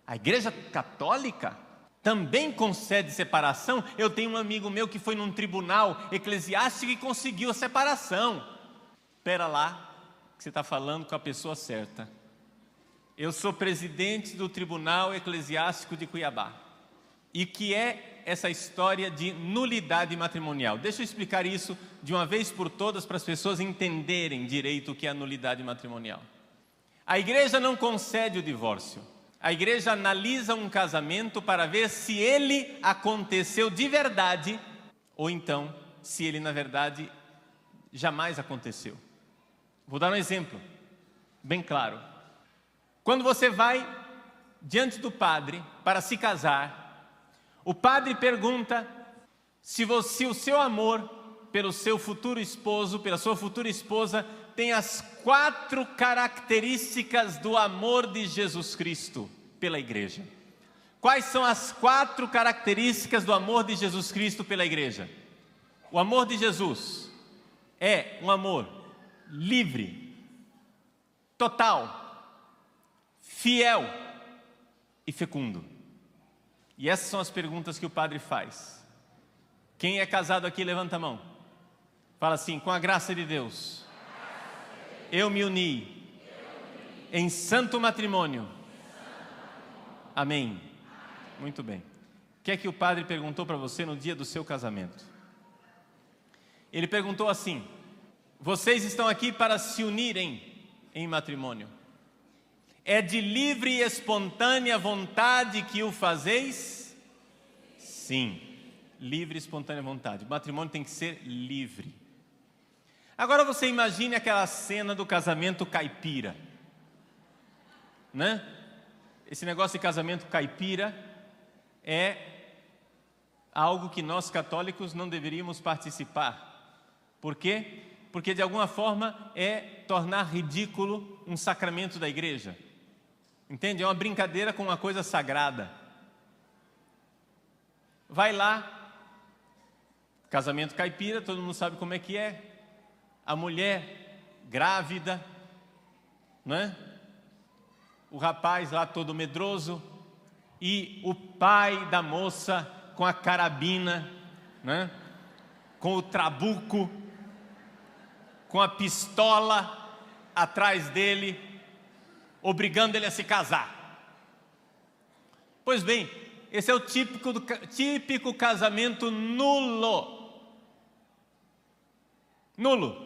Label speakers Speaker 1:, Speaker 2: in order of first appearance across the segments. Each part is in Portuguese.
Speaker 1: A Igreja Católica também concede separação. Eu tenho um amigo meu que foi num tribunal eclesiástico e conseguiu a separação. Espera lá, que você está falando com a pessoa certa. Eu sou presidente do Tribunal Eclesiástico de Cuiabá. E o que é essa história de nulidade matrimonial? Deixa eu explicar isso de uma vez por todas para as pessoas entenderem direito o que é a nulidade matrimonial. A igreja não concede o divórcio. A igreja analisa um casamento para ver se ele aconteceu de verdade ou então se ele, na verdade, jamais aconteceu. Vou dar um exemplo bem claro. Quando você vai diante do padre para se casar, o padre pergunta se o seu amor pelo seu futuro esposo, pela sua futura esposa, tem as 4 características do amor de Jesus Cristo pela igreja. Quais são as 4 características do amor de Jesus Cristo pela igreja? O amor de Jesus é um amor livre, total, fiel e fecundo. E essas são as perguntas que o padre faz. Quem é casado aqui, levanta a mão. Fala assim: com a graça de Deus, eu me uni em santo matrimônio. Amém. Muito bem. O que é que o padre perguntou para você no dia do seu casamento? Ele perguntou assim: vocês estão aqui para se unirem em matrimônio. É de livre e espontânea vontade que o fazeis? Sim, livre e espontânea vontade. O matrimônio tem que ser livre. Agora você imagine aquela cena do casamento caipira, né? Esse negócio de casamento caipira é algo que nós católicos não deveríamos participar. Por quê? Porque de alguma forma é tornar ridículo um sacramento da igreja. Entende? É uma brincadeira com uma coisa sagrada. Vai lá, casamento caipira, todo mundo sabe como é que é. A mulher grávida, né? O rapaz lá todo medroso e o pai da moça com a carabina, né? Com o trabuco, com a pistola atrás dele, obrigando ele a se casar. Pois bem, esse é o típico casamento nulo. Nulo,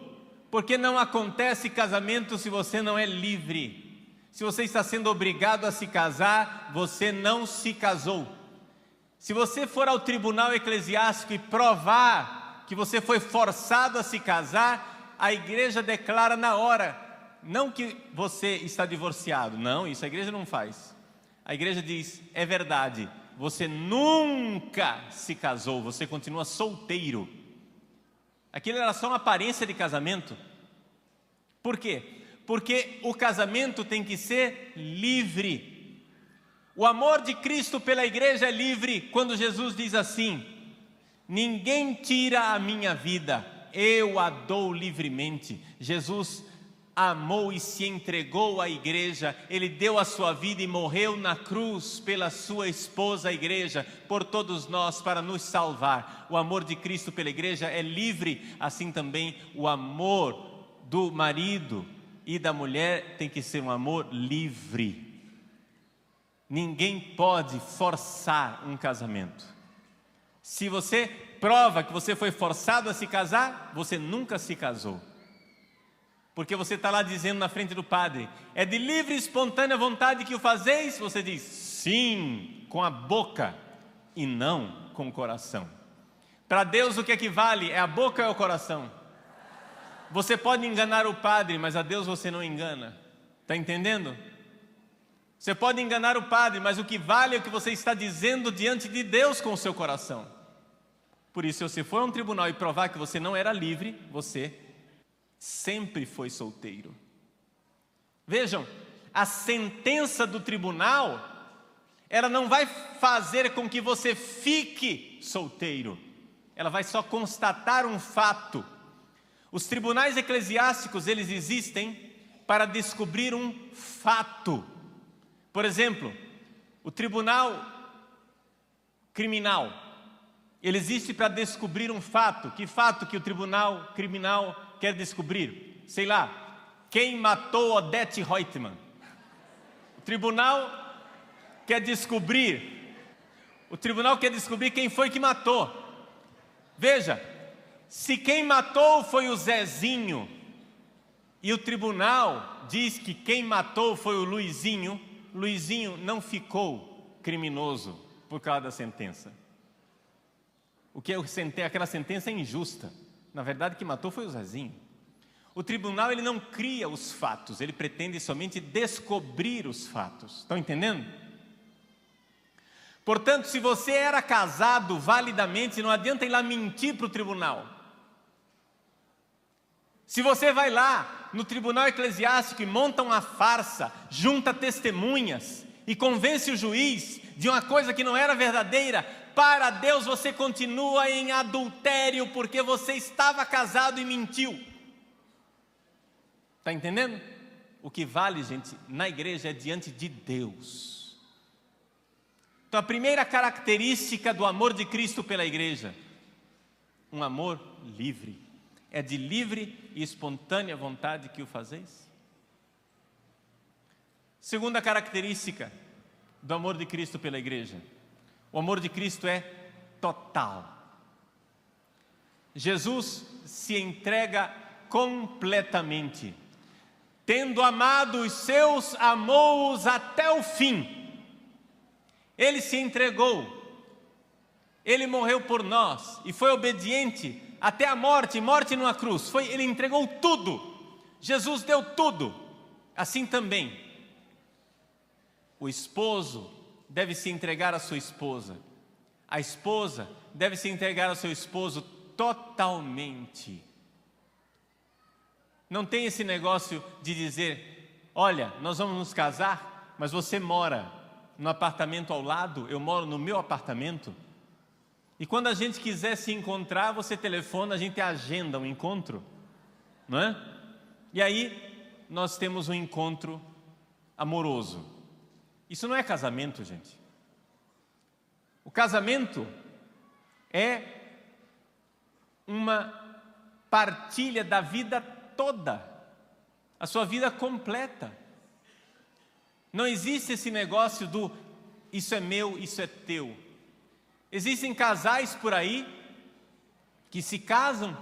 Speaker 1: porque não acontece casamento se você não é livre. Se você está sendo obrigado a se casar, você não se casou. Se você for ao tribunal eclesiástico e provar que você foi forçado a se casar, a igreja declara na hora, não que você está divorciado, não, isso a igreja não faz. A igreja diz: é verdade, você nunca se casou, você continua solteiro. Aquilo era só uma aparência de casamento. Por quê? Porque o casamento tem que ser livre. O amor de Cristo pela igreja é livre quando Jesus diz assim: ninguém tira a minha vida, eu a dou livremente. Jesus amou e se entregou à igreja, Ele deu a sua vida e morreu na cruz pela sua esposa, a igreja, por todos nós, para nos salvar. O amor de Cristo pela igreja é livre, assim também o amor do marido e da mulher tem que ser um amor livre. Ninguém pode forçar um casamento. Se você prova que você foi forçado a se casar, você nunca se casou. Porque você está lá dizendo na frente do padre: é de livre e espontânea vontade que o fazeis? Você diz sim, com a boca e não com o coração. Para Deus o que é que vale? É a boca ou é o coração? Você pode enganar o padre, mas a Deus você não engana. Está entendendo? Você pode enganar o padre, mas o que vale é o que você está dizendo diante de Deus com o seu coração. Por isso, se você for a um tribunal e provar que você não era livre, você sempre foi solteiro. Vejam, a sentença do tribunal, ela não vai fazer com que você fique solteiro. Ela vai só constatar um fato. Os tribunais eclesiásticos, eles existem para descobrir um fato. Por exemplo, O tribunal criminal, ele existe para descobrir um fato. Que fato que o tribunal criminal quer descobrir? Sei lá, quem matou Odete Reutemann? O tribunal quer descobrir quem foi que matou. Veja, se quem matou foi o Zezinho, e o tribunal diz que quem matou foi o Luizinho, Luizinho não ficou criminoso por causa da sentença. Aquela sentença é injusta. Na verdade, quem matou foi o Zezinho. O tribunal, ele não cria os fatos, ele pretende somente descobrir os fatos. Estão entendendo? Portanto, se você era casado validamente, não adianta ir lá mentir para o tribunal. Se você vai lá no tribunal eclesiástico e monta uma farsa, junta testemunhas e convence o juiz de uma coisa que não era verdadeira, para Deus você continua em adultério, porque você estava casado e mentiu. Está entendendo? O que vale, gente, na igreja é diante de Deus. Então a primeira característica do amor de Cristo pela igreja, um amor livre. É de livre e espontânea vontade que o fazeis? Segunda característica do amor de Cristo pela igreja, o amor de Cristo é total. Jesus se entrega completamente. Tendo amado os seus, amou-os até o fim. Ele se entregou, ele morreu por nós e foi obediente até a morte numa cruz. Ele entregou tudo. Jesus deu tudo. Assim também, o esposo deve se entregar à sua esposa. A esposa deve se entregar ao seu esposo totalmente. Não tem esse negócio de dizer, olha, nós vamos nos casar, mas você mora no apartamento ao lado, eu moro no meu apartamento. E quando a gente quiser se encontrar, você telefona, a gente agenda um encontro, não é? E aí, nós temos um encontro amoroso. Isso não é casamento, gente. O casamento é uma partilha da vida toda, a sua vida completa. Não existe esse negócio do isso é meu, isso é teu. Existem casais por aí que se casam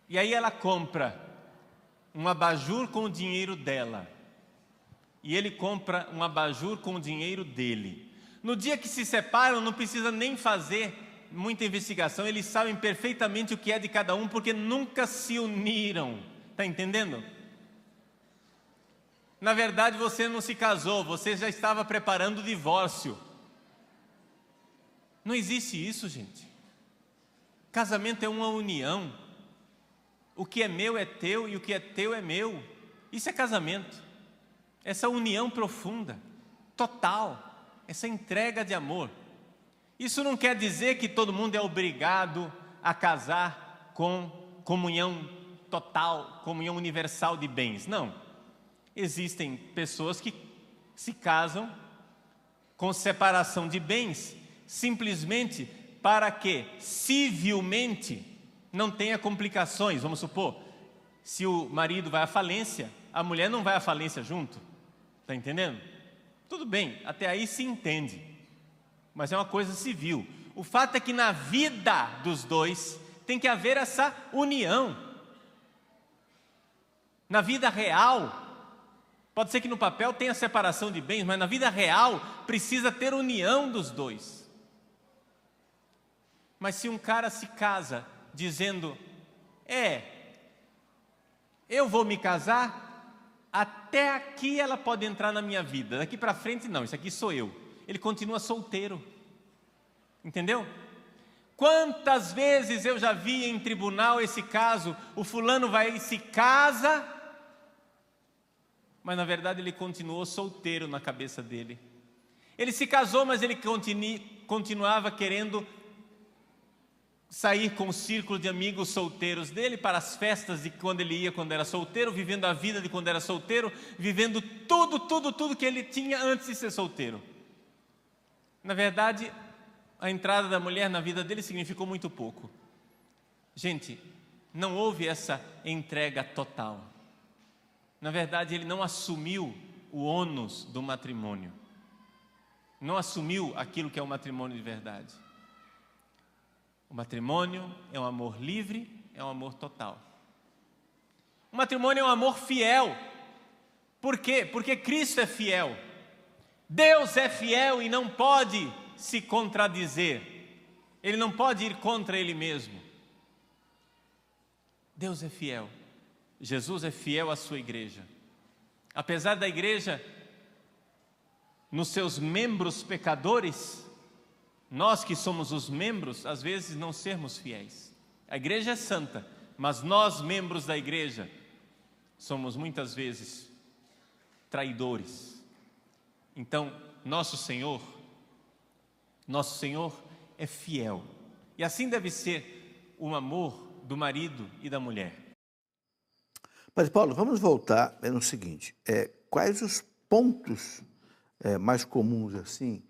Speaker 1: e aí ela compra um abajur com o dinheiro dela e ele compra um abajur com o dinheiro dele. No dia que se separam, não precisa nem fazer muita investigação, eles sabem perfeitamente o que é de cada um, porque nunca se uniram. Está entendendo? Na verdade, você não se casou, você já estava preparando o divórcio. Não existe isso, gente. Casamento é uma união. O que é meu é teu e o que é teu é meu. Isso é casamento. Essa união profunda, total, essa entrega de amor. Isso não quer dizer que todo mundo é obrigado a casar com comunhão total, comunhão universal de bens. Não. Existem pessoas que se casam com separação de bens, simplesmente para que civilmente não tenha complicações. Vamos supor, se o marido vai à falência, a mulher não vai à falência junto. Está entendendo? Tudo bem, até aí se entende, mas é uma coisa civil. O fato é que na vida dos dois tem que haver essa união. Na vida real, pode ser que no papel tenha separação de bens, mas na vida real precisa ter união dos dois. Mas se um cara se casa dizendo, eu vou me casar, até aqui ela pode entrar na minha vida, daqui para frente não, isso aqui sou eu. Ele continua solteiro. Entendeu? Quantas vezes eu já vi em tribunal esse caso, o fulano vai e se casa, mas na verdade ele continuou solteiro na cabeça dele. Ele se casou, mas ele continuava querendo sair com o círculo de amigos solteiros dele para as festas de quando ele ia quando era solteiro, vivendo a vida de quando era solteiro, vivendo tudo que ele tinha antes de ser solteiro. Na verdade, a entrada da mulher na vida dele significou muito pouco. Gente, não houve essa entrega total. Na verdade, ele não assumiu o ônus do matrimônio. Não assumiu aquilo que é o matrimônio de verdade. O matrimônio é um amor livre, é um amor total. O matrimônio é um amor fiel. Por quê? Porque Cristo é fiel. Deus é fiel e não pode se contradizer. Ele não pode ir contra Ele mesmo. Deus é fiel. Jesus é fiel à sua igreja. Apesar da igreja, nos seus membros pecadores, nós que somos os membros, às vezes não sermos fiéis. A igreja é santa, mas nós, membros da igreja, somos muitas vezes traidores. Então, nosso Senhor é fiel. E assim deve ser o amor do marido e da mulher.
Speaker 2: Mas, Paulo, vamos voltar no seguinte, quais os pontos mais comuns, assim,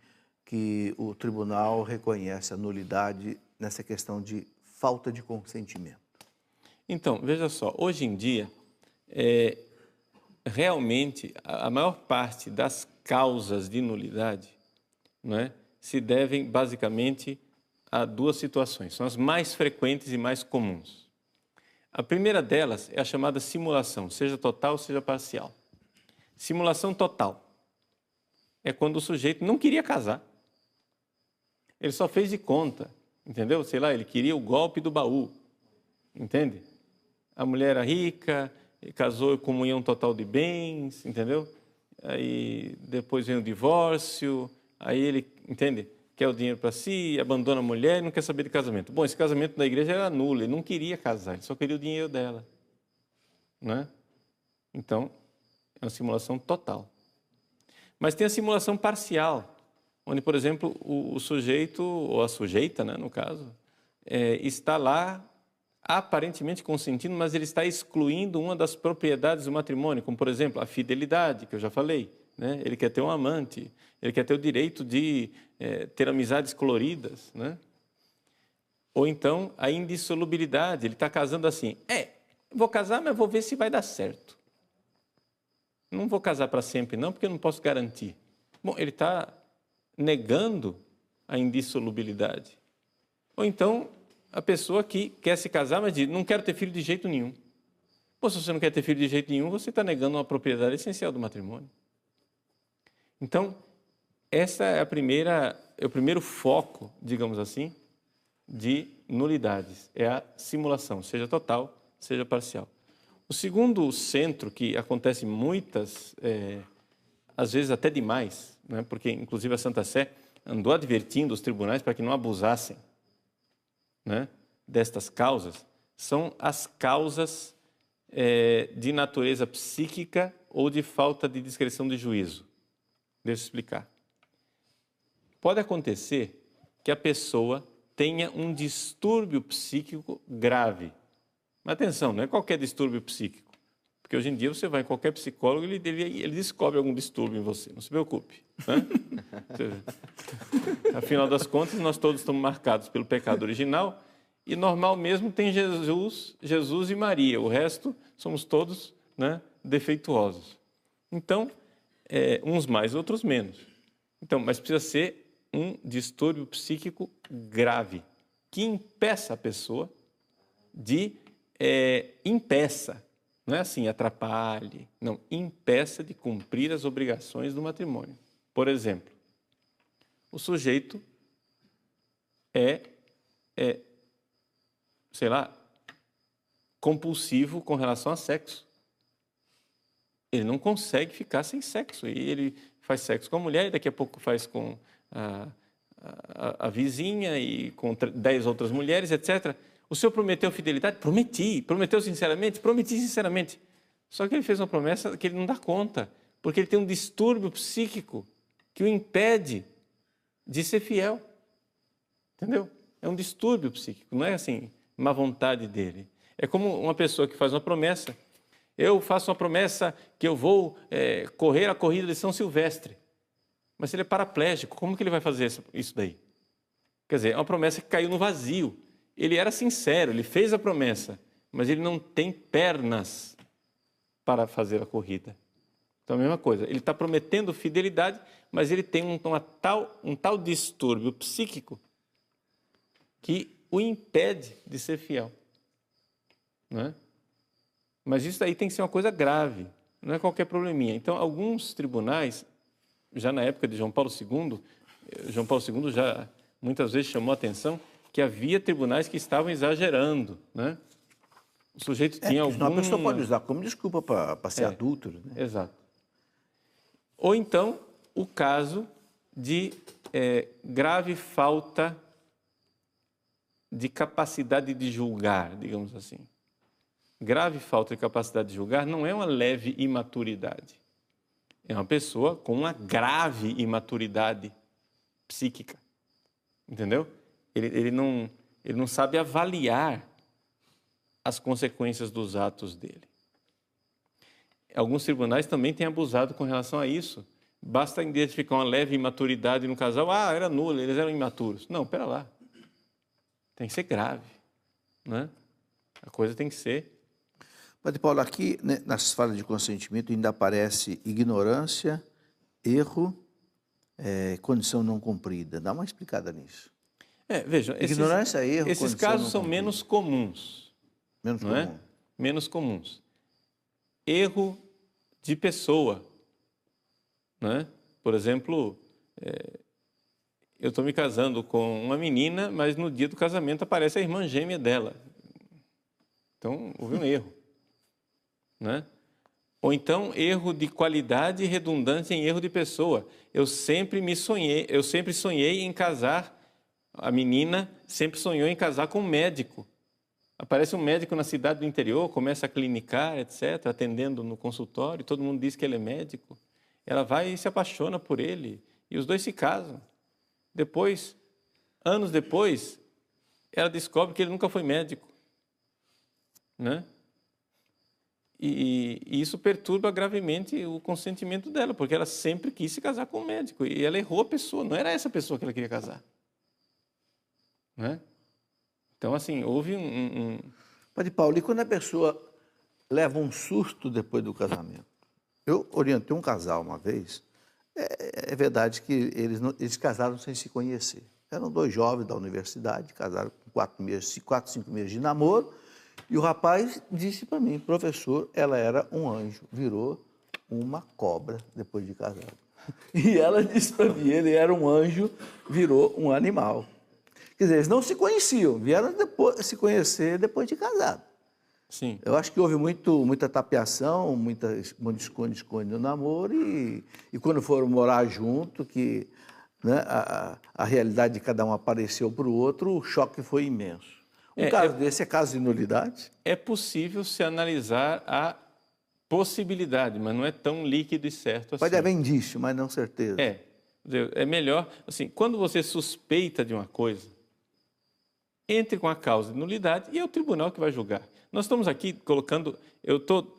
Speaker 2: que o tribunal reconhece a nulidade nessa questão de falta de consentimento?
Speaker 3: Então, veja só, hoje em dia, realmente, a maior parte das causas de nulidade, não é, se devem basicamente a duas situações, são as mais frequentes e mais comuns. A primeira delas é a chamada simulação, seja total, seja parcial. Simulação total é quando o sujeito não queria casar. Ele só fez de conta, entendeu? Sei lá, ele queria o golpe do baú, entende? A mulher era rica, casou em comunhão total de bens, entendeu? Aí depois vem o divórcio, aí ele, entende? Quer o dinheiro para si, abandona a mulher e não quer saber de casamento. Bom, esse casamento da igreja era nulo, ele não queria casar, ele só queria o dinheiro dela. Né? Então, é uma simulação total. Mas tem a simulação parcial, onde, por exemplo, o sujeito, ou a sujeita, né, no caso, está lá aparentemente consentindo, mas ele está excluindo uma das propriedades do matrimônio, como, por exemplo, a fidelidade, que eu já falei. Né? Ele quer ter um amante, ele quer ter o direito de ter amizades coloridas, né? Ou então a indissolubilidade, ele está casando assim, vou casar, mas vou ver se vai dar certo. Não vou casar para sempre não, porque eu não posso garantir. Bom, ele está negando a indissolubilidade. Ou então a pessoa que quer se casar, mas diz, não quero ter filho de jeito nenhum. Pô, se você não quer ter filho de jeito nenhum, você está negando uma propriedade essencial do matrimônio. Então, essa é o primeiro foco, digamos assim, de nulidades. É a simulação, seja total, seja parcial. O segundo centro, que acontece muitas, às vezes até demais, né? Porque inclusive a Santa Sé andou advertindo os tribunais para que não abusassem, né, destas causas, são as causas de natureza psíquica ou de falta de discrição de juízo. Deixa eu explicar. Pode acontecer que a pessoa tenha um distúrbio psíquico grave. Mas atenção, não é qualquer distúrbio psíquico. Porque hoje em dia você vai em qualquer psicólogo e ele descobre algum distúrbio em você. Não se preocupe. Né? Afinal das contas, nós todos estamos marcados pelo pecado original e normal mesmo tem Jesus e Maria. O resto somos todos, né, defeituosos. Então, uns mais, outros menos. Então, mas precisa ser um distúrbio psíquico grave, que impeça a pessoa impeça, não é assim, atrapalhe, não, impeça de cumprir as obrigações do matrimônio. Por exemplo, o sujeito sei lá, compulsivo com relação a sexo. Ele não consegue ficar sem sexo. E ele faz sexo com a mulher e daqui a pouco faz com a vizinha e com 10 outras mulheres, etc. O senhor prometeu fidelidade? Prometi. Prometeu sinceramente? Prometi sinceramente. Só que ele fez uma promessa que ele não dá conta, porque ele tem um distúrbio psíquico que o impede de ser fiel. Entendeu? É um distúrbio psíquico, não é assim, má vontade dele. É como uma pessoa que faz uma promessa. Eu faço uma promessa que eu vou correr a corrida de São Silvestre. Mas se ele é paraplégico, como que ele vai fazer isso daí? Quer dizer, é uma promessa que caiu no vazio. Ele era sincero, ele fez a promessa, mas ele não tem pernas para fazer a corrida. Então, a mesma coisa, ele está prometendo fidelidade, mas ele tem um tal distúrbio psíquico que o impede de ser fiel. Não é? Mas isso aí tem que ser uma coisa grave, não é qualquer probleminha. Então, alguns tribunais, já na época de João Paulo II já muitas vezes chamou a atenção que havia tribunais que estavam exagerando, né? O sujeito tinha algum...
Speaker 2: Senão a pessoa pode usar como desculpa para ser adúltero, né?
Speaker 3: Exato. Ou então, o caso de grave falta de capacidade de julgar, digamos assim. Grave falta de capacidade de julgar não é uma leve imaturidade. É uma pessoa com uma grave imaturidade psíquica. Entendeu? Ele não sabe avaliar as consequências dos atos dele. Alguns tribunais também têm abusado com relação a isso. Basta identificar uma leve imaturidade no casal. Ah, era nula, eles eram imaturos. Não, pera lá. Tem que ser grave, né? A coisa tem que ser...
Speaker 2: Padre Paulo, aqui, né, nas falas de consentimento ainda aparece ignorância, erro, condição não cumprida. Dá uma explicada nisso.
Speaker 3: Veja,
Speaker 2: ignorância, erro,
Speaker 3: esses casos são menos comuns.
Speaker 2: Menos comum.
Speaker 3: É? Menos comuns. Erro de pessoa. Né? Por exemplo, eu estou me casando com uma menina, mas no dia do casamento aparece a irmã gêmea dela. Então, houve um erro. Né? Ou então, erro de qualidade e redundância em erro de pessoa. Eu sempre sonhei em casar, a menina sempre sonhou em casar com um médico. Aparece um médico na cidade do interior, começa a clinicar, etc., atendendo no consultório, todo mundo diz que ele é médico. Ela vai e se apaixona por ele, e os dois se casam. Depois, anos depois, ela descobre que ele nunca foi médico. Né? E isso perturba gravemente o consentimento dela, porque ela sempre quis se casar com um médico, e ela errou a pessoa, não era essa pessoa que ela queria casar. Né? Então, assim, houve
Speaker 2: Padre Paulo, e quando a pessoa leva um susto depois do casamento? Eu orientei um casal uma vez, é verdade que eles casaram sem se conhecer. Eram dois jovens da universidade, casaram com 4, 5 meses de namoro, e o rapaz disse para mim, professor, ela era um anjo, virou uma cobra depois de casado. E ela disse para mim, ele era um anjo, virou um animal. Quer dizer, eles não se conheciam, vieram se conhecer depois de casado.
Speaker 3: Sim.
Speaker 2: Eu acho que houve muita tapeação, muito esconde-esconde no namoro, e quando foram morar junto, que, né, a realidade de cada um apareceu para o outro, o choque foi imenso. Um caso desse é caso de nulidade? É
Speaker 3: possível se analisar a possibilidade, mas não é tão líquido e certo assim.
Speaker 2: Pode haver indício, mas não certeza.
Speaker 3: É melhor, assim, quando você suspeita de uma coisa, entre com a causa de nulidade e é o tribunal que vai julgar. Nós estamos aqui eu estou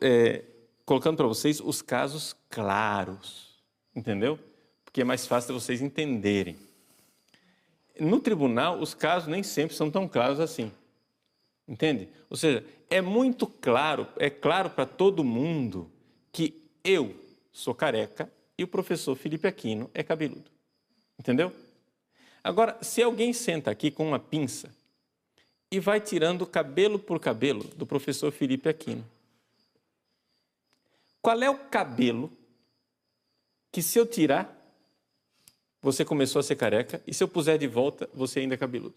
Speaker 3: colocando para vocês os casos claros, entendeu? Porque é mais fácil de vocês entenderem. No tribunal, os casos nem sempre são tão claros assim, entende? Ou seja, é muito claro, é claro para todo mundo que eu sou careca e o professor Felipe Aquino é cabeludo, entendeu? Agora, se alguém senta aqui com uma pinça e vai tirando cabelo por cabelo do professor Felipe Aquino, qual é o cabelo que, se eu tirar, você começou a ser careca, e se eu puser de volta, você ainda é cabeludo?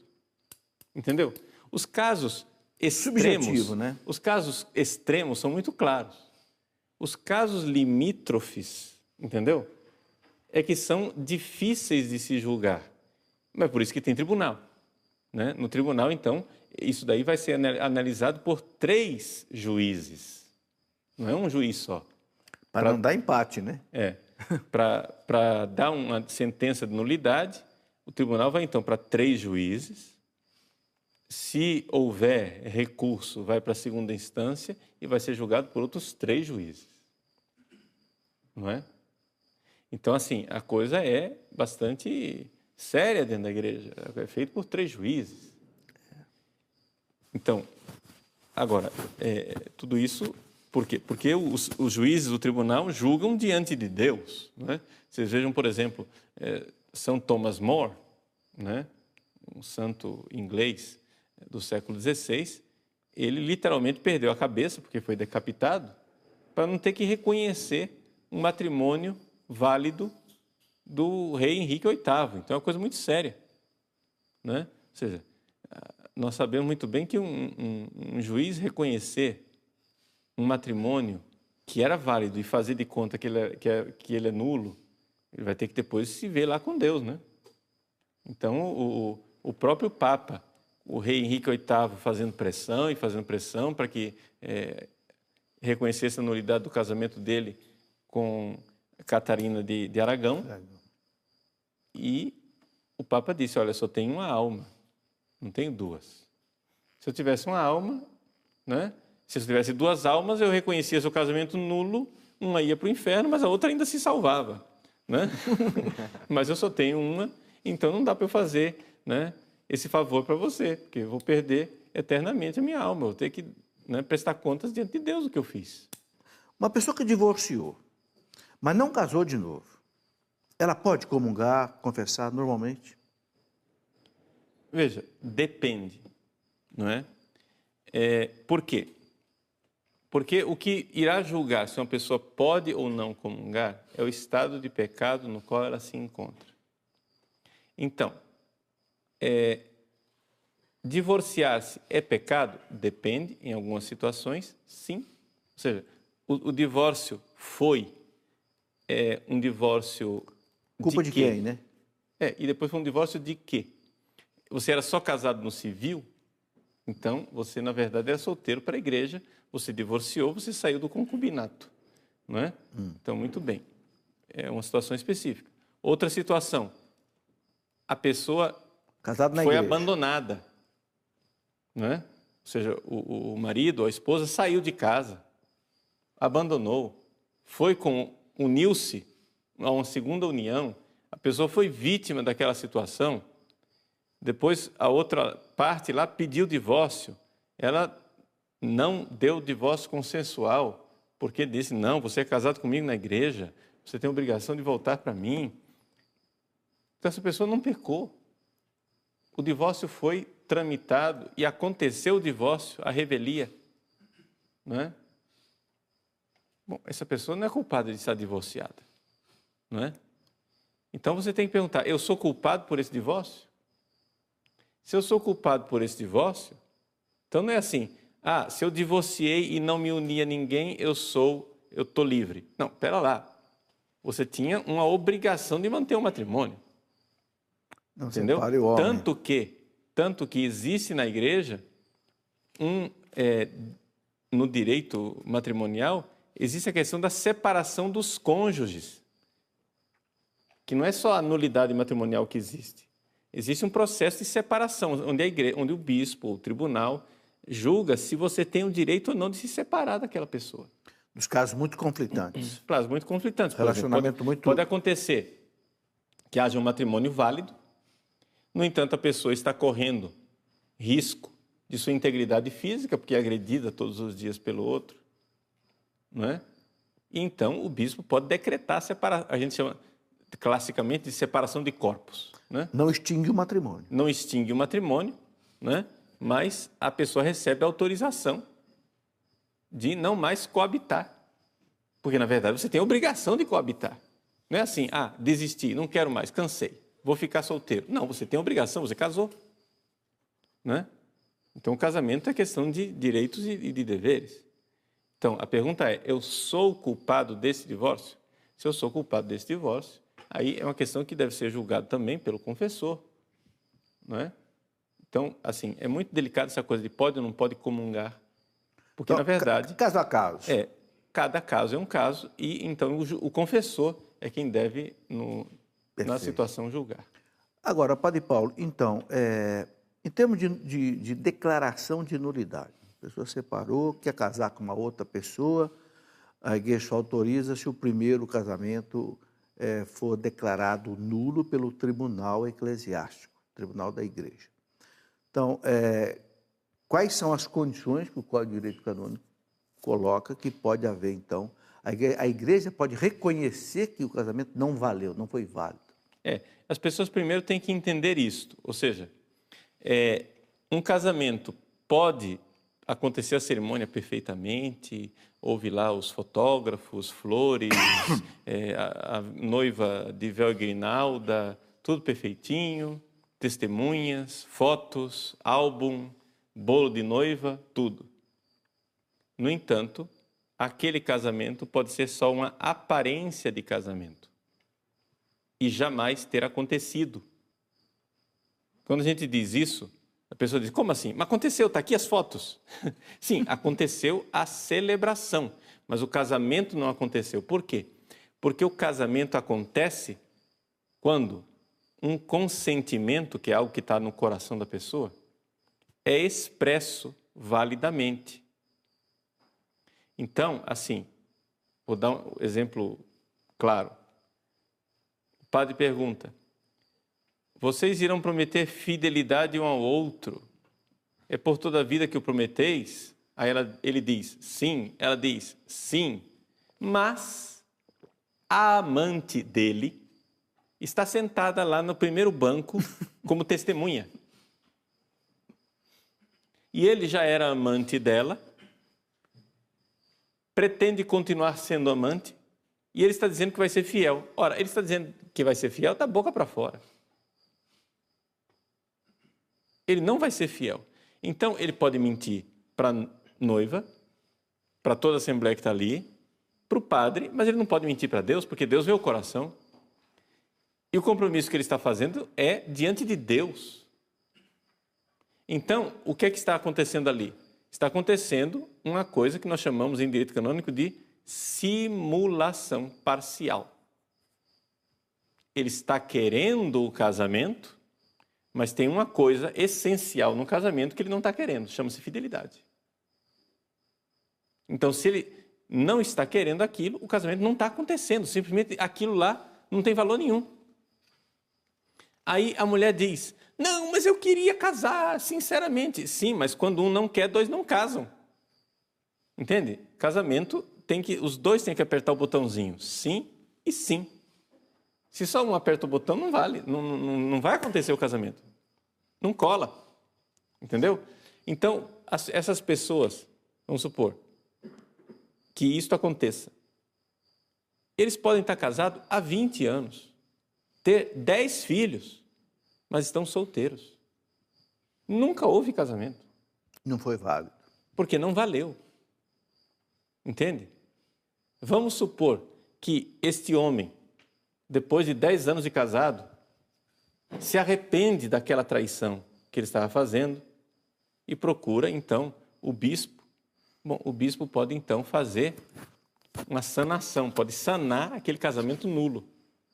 Speaker 3: Entendeu? Os casos extremos,
Speaker 2: subjetivo, né?
Speaker 3: Os casos extremos são muito claros. Os casos limítrofes, entendeu? É que são difíceis de se julgar. Mas por isso que tem tribunal, né? No tribunal, então, isso daí vai ser analisado por 3 juízes. Não é um juiz só.
Speaker 2: Para não dar empate, né?
Speaker 3: Para dar uma sentença de nulidade, o tribunal vai, então, para 3 juízes. Se houver recurso, vai para a segunda instância e vai ser julgado por outros 3 juízes. Não é? Então, assim, a coisa é bastante séria dentro da igreja. É feito por 3 juízes. Então, agora, tudo isso por quê? Porque os juízes do tribunal julgam diante de Deus. Né? Vocês vejam, por exemplo, São Thomas More, né? Um santo inglês do século XVI, ele literalmente perdeu a cabeça, porque foi decapitado, para não ter que reconhecer um matrimônio válido do rei Henrique VIII. Então, é uma coisa muito séria. Né? Ou seja, nós sabemos muito bem que um juiz reconhecer um matrimônio que era válido e fazer de conta que ele é nulo, ele vai ter que depois se ver lá com Deus, né? Então, o próprio Papa, o rei Henrique VIII, fazendo pressão para que reconhecesse a nulidade do casamento dele com Catarina de Aragão. E o Papa disse, olha, só tenho uma alma, não tenho 2. Se eu tivesse uma alma, né? Se eu tivesse 2 almas, eu reconhecia seu casamento nulo, uma ia para o inferno, mas a outra ainda se salvava. Né? Mas eu só tenho uma, então não dá para eu fazer, né, esse favor para você, porque eu vou perder eternamente a minha alma, eu vou ter que, né, prestar contas diante de Deus do que eu fiz.
Speaker 2: Uma pessoa que divorciou, mas não casou de novo, ela pode comungar, confessar normalmente?
Speaker 3: Veja, depende, não é? Por quê? Porque o que irá julgar se uma pessoa pode ou não comungar é o estado de pecado no qual ela se encontra. Então, divorciar-se é pecado? Depende, em algumas situações, sim. Ou seja, o divórcio foi um divórcio
Speaker 2: Culpa de quem, né?
Speaker 3: E depois foi um divórcio de quê? Você era só casado no civil, então você, na verdade, era solteiro para a igreja, você divorciou, você saiu do concubinato, não é? Então, muito bem. É uma situação específica. Outra situação, a pessoa foi abandonada, não é? Ou seja, o marido ou a esposa saiu de casa, abandonou, uniu-se a uma segunda união, a pessoa foi vítima daquela situação, depois a outra parte lá pediu divórcio, ela não deu divórcio consensual, porque disse, não, você é casado comigo na igreja, você tem a obrigação de voltar para mim. Então, essa pessoa não pecou. O divórcio foi tramitado e aconteceu o divórcio, a revelia. Não é? Bom, essa pessoa não é culpada de estar divorciada. Não é? Então, você tem que perguntar, eu sou culpado por esse divórcio? Se eu sou culpado por esse divórcio, então não é assim, se eu divorciei e não me uni a ninguém, eu estou livre. Não, espera lá. Você tinha uma obrigação de manter o matrimônio.
Speaker 2: Não,
Speaker 3: entendeu?
Speaker 2: separe o homem.
Speaker 3: Tanto que existe na igreja, no direito matrimonial, existe a questão da separação dos cônjuges. Que não é só a nulidade matrimonial que existe. Existe um processo de separação, onde o bispo, o tribunal, julga se você tem o direito ou não de se separar daquela pessoa.
Speaker 2: Nos casos muito conflitantes.
Speaker 3: Casos muito conflitantes.
Speaker 2: Relacionamento
Speaker 3: pode acontecer que haja um matrimônio válido, no entanto, a pessoa está correndo risco de sua integridade física, porque é agredida todos os dias pelo outro, não é? E então o bispo pode decretar a separação, a gente chama classicamente de separação de corpos. Né?
Speaker 2: Não extingue o matrimônio.
Speaker 3: Não extingue o matrimônio, né? Mas a pessoa recebe autorização de não mais coabitar. Porque, na verdade, você tem a obrigação de coabitar. Não é assim, desisti, não quero mais, cansei, vou ficar solteiro. Não, você tem a obrigação, você casou. Né? Então, o casamento é questão de direitos e de deveres. Então, a pergunta é, eu sou culpado desse divórcio? Se eu sou culpado desse divórcio, aí é uma questão que deve ser julgada também pelo confessor, não é? Então, assim, é muito delicado essa coisa de pode ou não pode comungar, porque, na verdade...
Speaker 2: Caso a caso.
Speaker 3: Cada caso é um caso, e então o confessor é quem deve, na situação, julgar.
Speaker 2: Agora, Padre Paulo, então, em termos de declaração de nulidade, a pessoa separou, quer casar com uma outra pessoa, a igreja só autoriza se o primeiro casamento for declarado nulo pelo tribunal eclesiástico, tribunal da igreja. Então, quais são as condições que o Código de Direito Canônico coloca que pode haver, então? A igreja pode reconhecer que o casamento não valeu, não foi válido.
Speaker 3: As pessoas primeiro têm que entender isto, ou seja, um casamento pode acontecer a cerimônia perfeitamente, houve lá os fotógrafos, flores, a noiva de véu e grinalda, tudo perfeitinho, testemunhas, fotos, álbum, bolo de noiva, tudo. No entanto, aquele casamento pode ser só uma aparência de casamento e jamais ter acontecido. Quando a gente diz isso, a pessoa diz, como assim? Mas aconteceu, está aqui as fotos. Sim, aconteceu a celebração, mas o casamento não aconteceu. Por quê? Porque o casamento acontece quando um consentimento, que é algo que está no coração da pessoa, é expresso validamente. Então, assim, vou dar um exemplo claro. O padre pergunta, vocês irão prometer fidelidade um ao outro? É por toda a vida que o prometeis? Aí ele diz, sim. Ela diz, sim. Mas a amante dele está sentada lá no primeiro banco como testemunha. E ele já era amante dela, pretende continuar sendo amante, e ele está dizendo que vai ser fiel. Ora, ele está dizendo que vai ser fiel da boca para fora. Ele não vai ser fiel. Então, ele pode mentir para a noiva, para toda a assembleia que está ali, para o padre, mas ele não pode mentir para Deus, porque Deus vê o coração. E o compromisso que ele está fazendo é diante de Deus. Então, o que é que está acontecendo ali? Está acontecendo uma coisa que nós chamamos em direito canônico de simulação parcial. Ele está querendo o casamento, mas tem uma coisa essencial no casamento que ele não está querendo, chama-se fidelidade. Então, se ele não está querendo aquilo, o casamento não está acontecendo, simplesmente aquilo lá não tem valor nenhum. Aí a mulher diz, não, mas eu queria casar, sinceramente. Sim, mas quando um não quer, dois não casam. Entende? Casamento, os dois têm que apertar o botãozinho, sim e sim. Se só um aperta o botão, não vale, não vai acontecer o casamento. Não cola, entendeu? Então, essas pessoas, vamos supor, que isto aconteça. Eles podem estar casados há 20 anos, ter 10 filhos, mas estão solteiros. Nunca houve casamento.
Speaker 2: Não foi válido.
Speaker 3: Porque não valeu. Entende? Vamos supor que este homem, depois de 10 anos de casado, se arrepende daquela traição que ele estava fazendo e procura, então, o bispo. Bom, o bispo pode, então, fazer uma sanação, pode sanar aquele casamento nulo.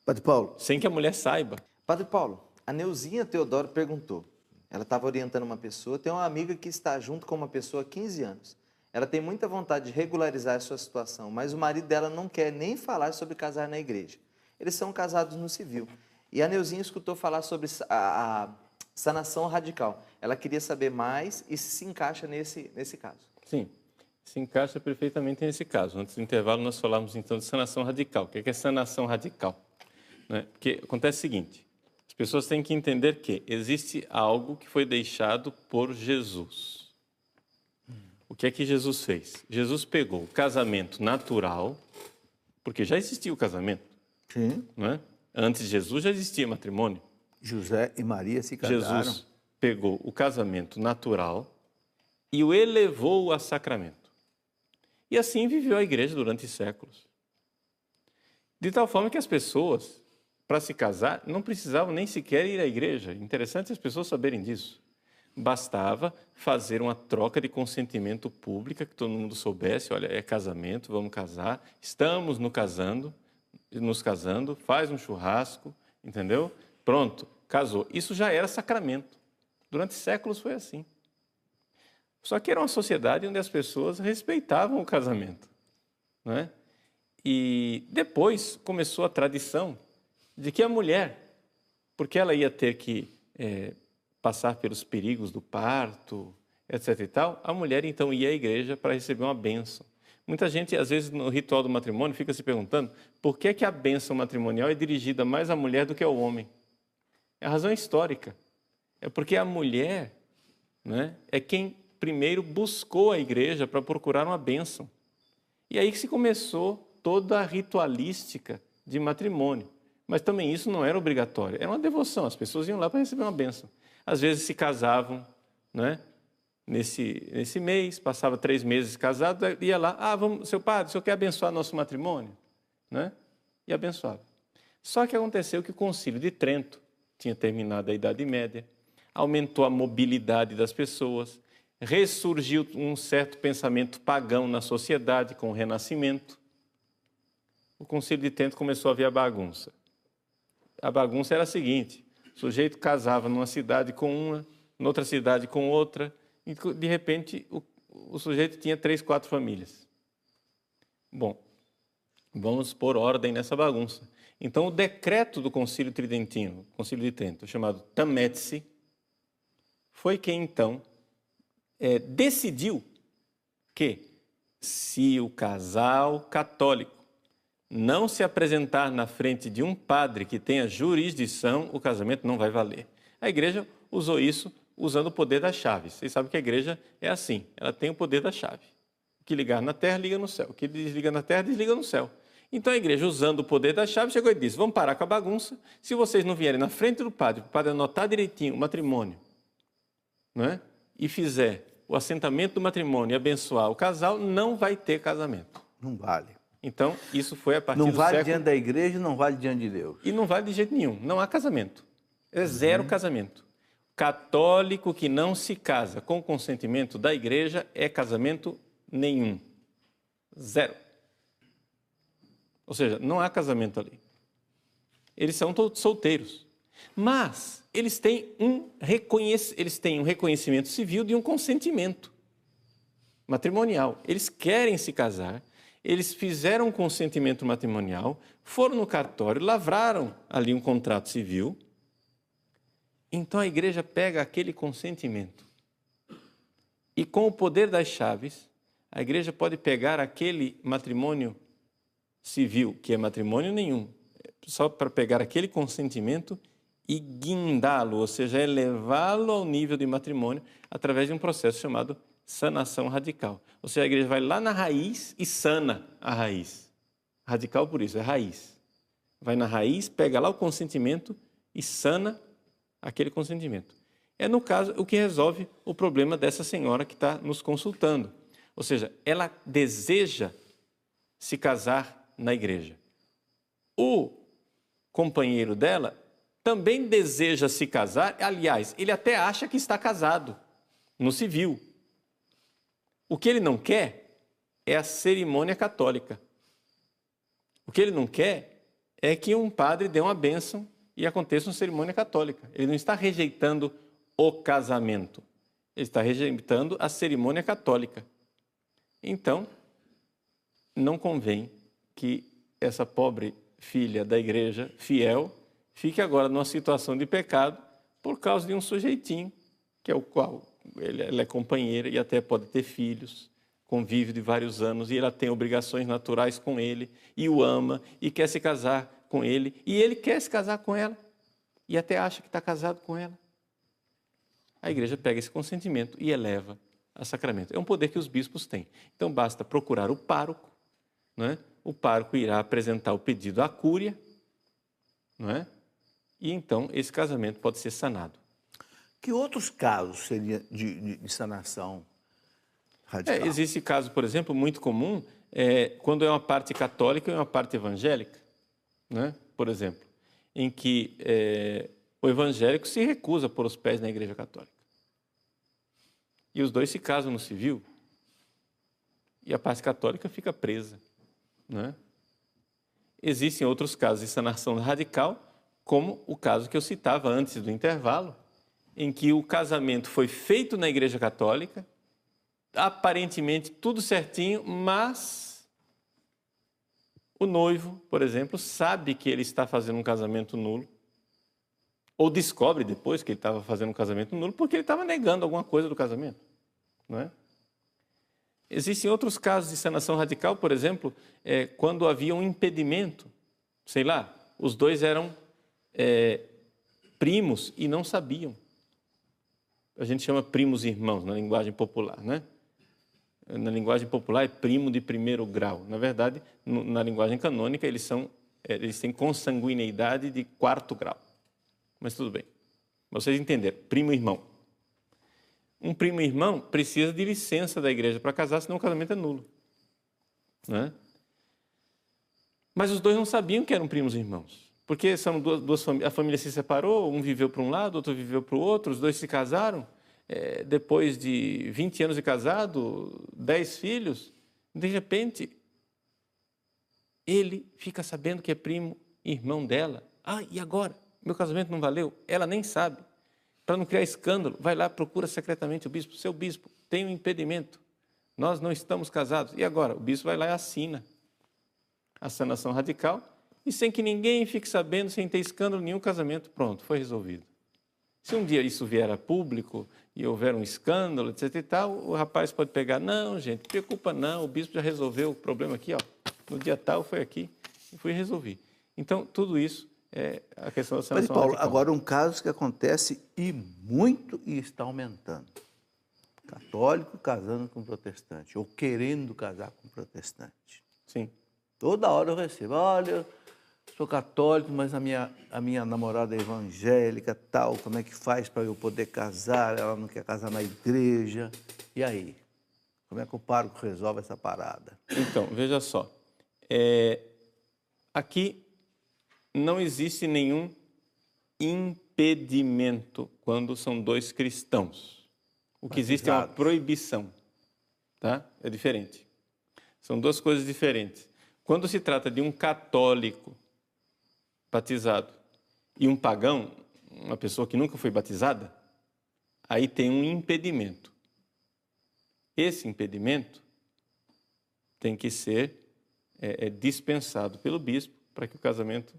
Speaker 2: Padre Paulo.
Speaker 3: Sem que a mulher saiba.
Speaker 4: Padre Paulo, a Neuzinha Teodoro perguntou. Ela estava orientando uma pessoa, tem uma amiga que está junto com uma pessoa há 15 anos. Ela tem muita vontade de regularizar a sua situação, mas o marido dela não quer nem falar sobre casar na igreja. Eles são casados no civil. E a Neuzinha escutou falar sobre a sanação radical. Ela queria saber mais e se encaixa nesse caso.
Speaker 3: Sim, se encaixa perfeitamente nesse caso. Antes do intervalo, nós falamos então de sanação radical. O que é sanação radical? Porque acontece o seguinte, as pessoas têm que entender que existe algo que foi deixado por Jesus. O que é que Jesus fez? Jesus pegou o casamento natural, porque já existia o casamento.
Speaker 2: Sim.
Speaker 3: Não é? Antes de Jesus já existia matrimônio.
Speaker 2: José e Maria se casaram.
Speaker 3: Jesus pegou o casamento natural e o elevou a sacramento. E assim viveu a igreja durante séculos. De tal forma que as pessoas, para se casar, não precisavam nem sequer ir à igreja. Interessante as pessoas saberem disso. Bastava fazer uma troca de consentimento pública, que todo mundo soubesse, olha, é casamento, vamos casar, estamos nos casando, faz um churrasco, entendeu? Pronto, casou. Isso já era sacramento. Durante séculos foi assim. Só que era uma sociedade onde as pessoas respeitavam o casamento, não é? E depois começou a tradição de que a mulher, porque ela ia ter que passar pelos perigos do parto, etc. e tal, a mulher então ia à igreja para receber uma bênção. Muita gente, às vezes, no ritual do matrimônio, fica se perguntando por que a bênção matrimonial é dirigida mais à mulher do que ao homem. A razão é histórica. É porque a mulher, né, é quem primeiro buscou a igreja para procurar uma bênção. E aí que se começou toda a ritualística de matrimônio. Mas também isso não era obrigatório, era uma devoção, as pessoas iam lá para receber uma bênção. Às vezes se casavam, né, nesse mês, passava 3 meses casado, ia lá, vamos, seu padre, o senhor quer abençoar nosso matrimônio? Né? E abençoava. Só que aconteceu que o Concílio de Trento tinha terminado a Idade Média, aumentou a mobilidade das pessoas, ressurgiu um certo pensamento pagão na sociedade com o Renascimento. O Concílio de Trento começou a ver a bagunça. A bagunça era a seguinte: o sujeito casava numa cidade com uma, noutra cidade com outra, e de repente o sujeito tinha 3, 4 famílias. Bom, vamos pôr ordem nessa bagunça. Então o decreto do Concílio Tridentino, Concílio de Trento, chamado Tametice, foi quem então decidiu que se o casal católico não se apresentar na frente de um padre que tenha jurisdição, o casamento não vai valer. A igreja usou isso usando o poder das chaves. Vocês sabem que a igreja é assim, ela tem o poder da chave. O que ligar na terra, liga no céu. O que desliga na terra, desliga no céu. Então a igreja, usando o poder da chave, chegou e disse: vamos parar com a bagunça. Se vocês não vierem na frente do padre, para o padre anotar direitinho o matrimônio, não é? E fizer o assentamento do matrimônio e abençoar o casal, não vai ter casamento.
Speaker 2: Não vale.
Speaker 3: Então, isso foi a partir
Speaker 2: Não
Speaker 3: do
Speaker 2: vale
Speaker 3: século...
Speaker 2: diante da igreja, não vale diante de Deus.
Speaker 3: E não vale de jeito nenhum, não há casamento. É zero casamento. Católico que não se casa com consentimento da igreja é casamento nenhum. Zero. Ou seja, não há casamento ali. Eles são todos solteiros. Mas eles têm um reconhecimento civil de um consentimento matrimonial. Eles querem se casar, eles fizeram um consentimento matrimonial, foram no cartório, lavraram ali um contrato civil. Então a igreja pega aquele consentimento e, com o poder das chaves, a igreja pode pegar aquele matrimônio civil, que é matrimônio nenhum, só para pegar aquele consentimento e guindá-lo, ou seja, elevá-lo ao nível de matrimônio através de um processo chamado sanação radical. Ou seja, a igreja vai lá na raiz e sana a raiz. Radical por isso, é raiz. Vai na raiz, pega lá o consentimento e sana aquele consentimento. É, no caso, o que resolve o problema dessa senhora que está nos consultando. Ou seja, ela deseja se casar na igreja. O companheiro dela também deseja se casar, aliás, ele até acha que está casado no civil. O que ele não quer é a cerimônia católica. O que ele não quer é que um padre dê uma bênção e aconteça uma cerimônia católica. Ele não está rejeitando o casamento, ele está rejeitando a cerimônia católica. Então, não convém que essa pobre filha da igreja, fiel, fique agora numa situação de pecado por causa de um sujeitinho, que é o qual ela é companheira e até pode ter filhos, convive de vários anos, e ela tem obrigações naturais com ele, e o ama, e quer se casar com ele, e ele quer se casar com ela, e até acha que está casado com ela. A igreja pega esse consentimento e eleva a sacramento. É um poder que os bispos têm. Então, basta procurar o pároco, não é? O pároco irá apresentar o pedido à cúria, não é? E então esse casamento pode ser sanado.
Speaker 2: Que outros casos seriam de sanação radical?
Speaker 3: Existe caso, por exemplo, muito comum, quando é uma parte católica e uma parte evangélica, né? Por exemplo, em que o evangélico se recusa a pôr os pés na igreja católica. E os dois se casam no civil, e a parte católica fica presa, né? Existem outros casos de sanação radical, como o caso que eu citava antes do intervalo, em que o casamento foi feito na igreja católica, aparentemente tudo certinho, mas O noivo, por exemplo, sabe que ele está fazendo um casamento nulo, ou descobre depois que ele estava fazendo um casamento nulo, porque ele estava negando alguma coisa do casamento, não é? Existem outros casos de sanação radical, por exemplo, quando havia um impedimento, sei lá, os dois eram primos e não sabiam. A gente chama primos irmãos na linguagem popular, né? Na linguagem popular é primo de primeiro grau. Na verdade, na linguagem canônica, eles têm consanguineidade de quarto grau. Mas tudo bem. Vocês entenderam, primo irmão. Um primo irmão precisa de licença da igreja para casar, senão o casamento é nulo, né? Mas os dois não sabiam que eram primos irmãos, porque são duas famílias, a família se separou, um viveu para um lado, outro viveu para o outro, os dois se casaram, depois de 20 anos de casado, 10 filhos, de repente, ele fica sabendo que é primo irmão dela. Ah, e agora? Meu casamento não valeu? Ela nem sabe. Para não criar escândalo, vai lá, procura secretamente o bispo. Seu bispo, tem um impedimento. Nós não estamos casados. E agora? O bispo vai lá e assina a sanação radical e sem que ninguém fique sabendo, sem ter escândalo nenhum, o casamento, pronto, foi resolvido. Se um dia isso vier a público e houver um escândalo, etc e tal, o rapaz pode pegar, não, gente, não preocupa não, o bispo já resolveu o problema aqui, ó, no dia tal foi aqui e fui resolver. Então, tudo isso é a questão da sanação
Speaker 2: Paulo,
Speaker 3: radical.
Speaker 2: agora um caso que acontece e muito e está aumentando. Católico casando com protestante, ou querendo casar com protestante.
Speaker 3: Sim.
Speaker 2: Toda hora eu recebo, olha, sou católico, mas a minha namorada é evangélica, tal, como é que faz para eu poder casar? Ela não quer casar na igreja. E aí? Como é que o pároco resolve essa parada?
Speaker 3: Então, veja só, aqui não existe nenhum impedimento quando são dois cristãos. O que existe é uma proibição, tá? É diferente. São duas coisas diferentes. Quando se trata de um católico batizado e um pagão, uma pessoa que nunca foi batizada, aí tem um impedimento. Esse impedimento tem que ser dispensado pelo bispo para que o casamento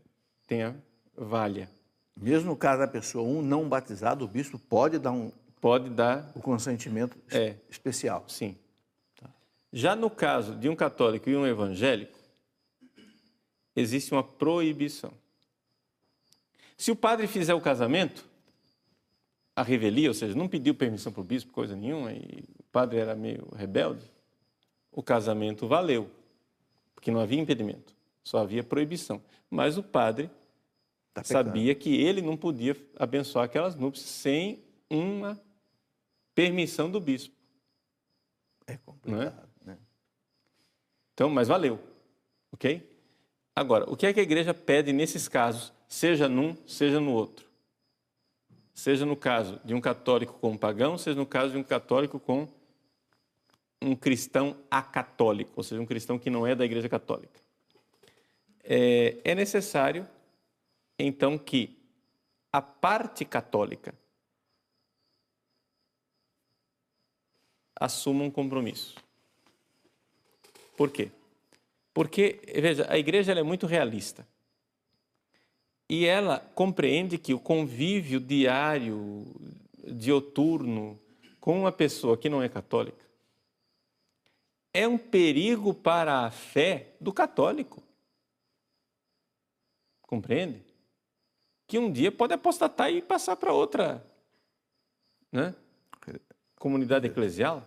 Speaker 3: tenha valha.
Speaker 2: Mesmo no caso da pessoa, um não batizado, o bispo pode dar o consentimento especial.
Speaker 3: Sim. Tá. Já no caso de um católico e um evangélico, existe uma proibição. Se o padre fizer o casamento, a revelia, ou seja, não pediu permissão para o bispo, coisa nenhuma, e o padre era meio rebelde, o casamento valeu, porque não havia impedimento, só havia proibição. Mas o padre sabia que ele não podia abençoar aquelas núpcias sem uma permissão do bispo.
Speaker 2: É complicado, né?
Speaker 3: Então, mas valeu, ok? Agora, o que é que a igreja pede nesses casos, seja num, seja no outro? Seja no caso de um católico com um pagão, seja no caso de um católico com um cristão acatólico, ou seja, um cristão que não é da igreja católica. É necessário, então, que a parte católica assuma um compromisso. Por quê? Porque, veja, a igreja ela é muito realista. E ela compreende que o convívio diário, dioturno, com uma pessoa que não é católica, é um perigo para a fé do católico. Compreende? Que um dia pode apostatar e passar para outra, né, comunidade eclesial.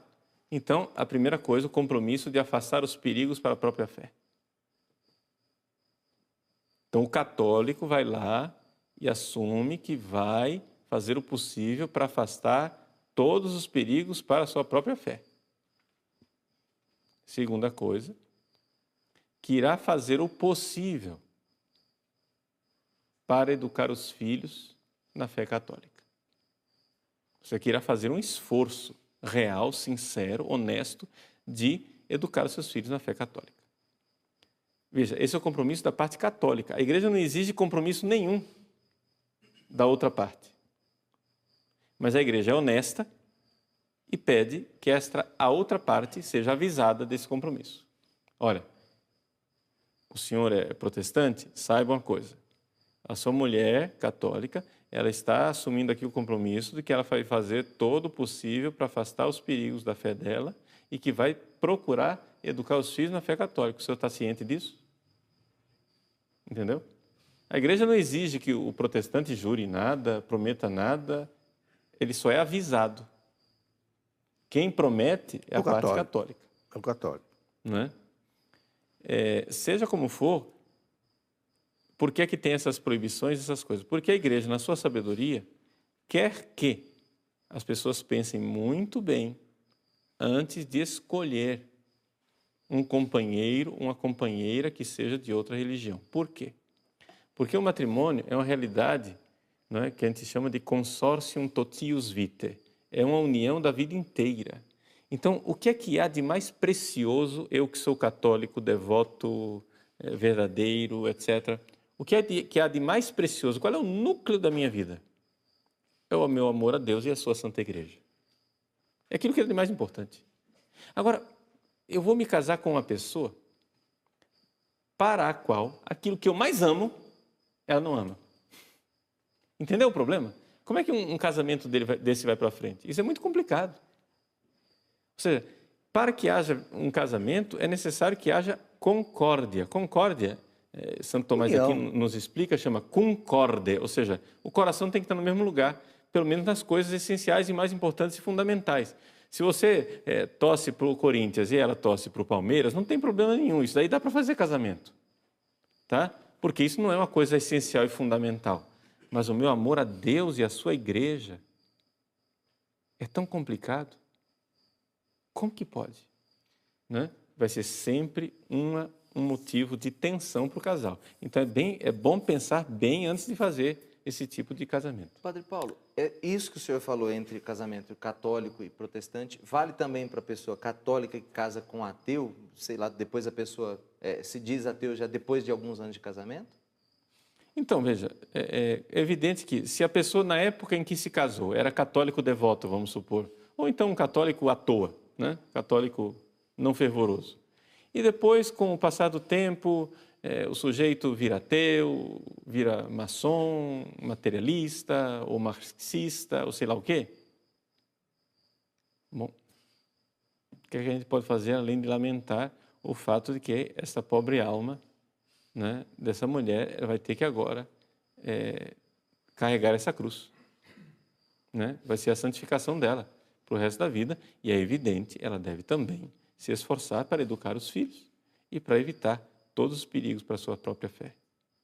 Speaker 3: Então, a primeira coisa, o compromisso de afastar os perigos para a própria fé. Então, o católico vai lá e assume que vai fazer o possível para afastar todos os perigos para a sua própria fé. Segunda coisa, que irá fazer o possível para educar os filhos na fé católica. Você irá fazer um esforço real, sincero, honesto, de educar os seus filhos na fé católica. Veja, esse é o compromisso da parte católica. A igreja não exige compromisso nenhum da outra parte. Mas a igreja é honesta e pede que a outra parte seja avisada desse compromisso. Olha, o senhor é protestante, saiba uma coisa. A sua mulher católica, ela está assumindo aqui o compromisso de que ela vai fazer todo o possível para afastar os perigos da fé dela e que vai procurar educar os filhos na fé católica. O senhor está ciente disso? Entendeu? A igreja não exige que o protestante jure nada, prometa nada, ele só é avisado. Quem promete é a parte católica.
Speaker 2: É o católico.
Speaker 3: Não é? Seja como for, por que é que tem essas proibições, essas coisas? Porque a igreja, na sua sabedoria, quer que as pessoas pensem muito bem antes de escolher um companheiro, uma companheira que seja de outra religião. Por quê? Porque o matrimônio é uma realidade, não é, que a gente chama de consortium totius vitae. É uma união da vida inteira. Então, o que é que há de mais precioso, eu que sou católico, devoto, verdadeiro, etc., o que é que há de mais precioso? Qual é o núcleo da minha vida? É o meu amor a Deus e a sua Santa Igreja. É aquilo que é de mais importante. Agora, eu vou me casar com uma pessoa para a qual aquilo que eu mais amo, ela não ama. Entendeu o problema? Como é que um casamento desse vai para frente? Isso é muito complicado. Ou seja, para que haja um casamento, é necessário que haja concórdia. Concórdia, Santo Tomás aqui nos explica, chama concorde, ou seja, o coração tem que estar no mesmo lugar, pelo menos nas coisas essenciais e mais importantes e fundamentais. Se você torce para o Corinthians e ela torce para o Palmeiras, não tem problema nenhum, isso daí dá para fazer casamento, tá? Porque isso não é uma coisa essencial e fundamental. Mas o meu amor a Deus e a sua igreja é tão complicado. Como que pode? Né? Vai ser sempre um motivo de tensão para o casal. Então é bom pensar bem antes de fazer esse tipo de casamento.
Speaker 4: Padre Paulo, isso que o senhor falou entre casamento católico e protestante, vale também para a pessoa católica que casa com ateu? Sei lá, depois a pessoa se diz ateu já depois de alguns anos de casamento?
Speaker 3: Então, veja, é evidente que se a pessoa, na época em que se casou, era católico devoto, vamos supor, ou então um católico à toa, né? Católico não fervoroso. E depois, com o passar do tempo, o sujeito vira ateu, vira maçom, materialista, ou marxista, ou sei lá o quê. Bom, o que a gente pode fazer além de lamentar o fato de que essa pobre alma, né, dessa mulher, ela vai ter que agora carregar essa cruz, né? Vai ser a santificação dela para o resto da vida, e é evidente, ela deve também se esforçar para educar os filhos e para evitar todos os perigos para a sua própria fé.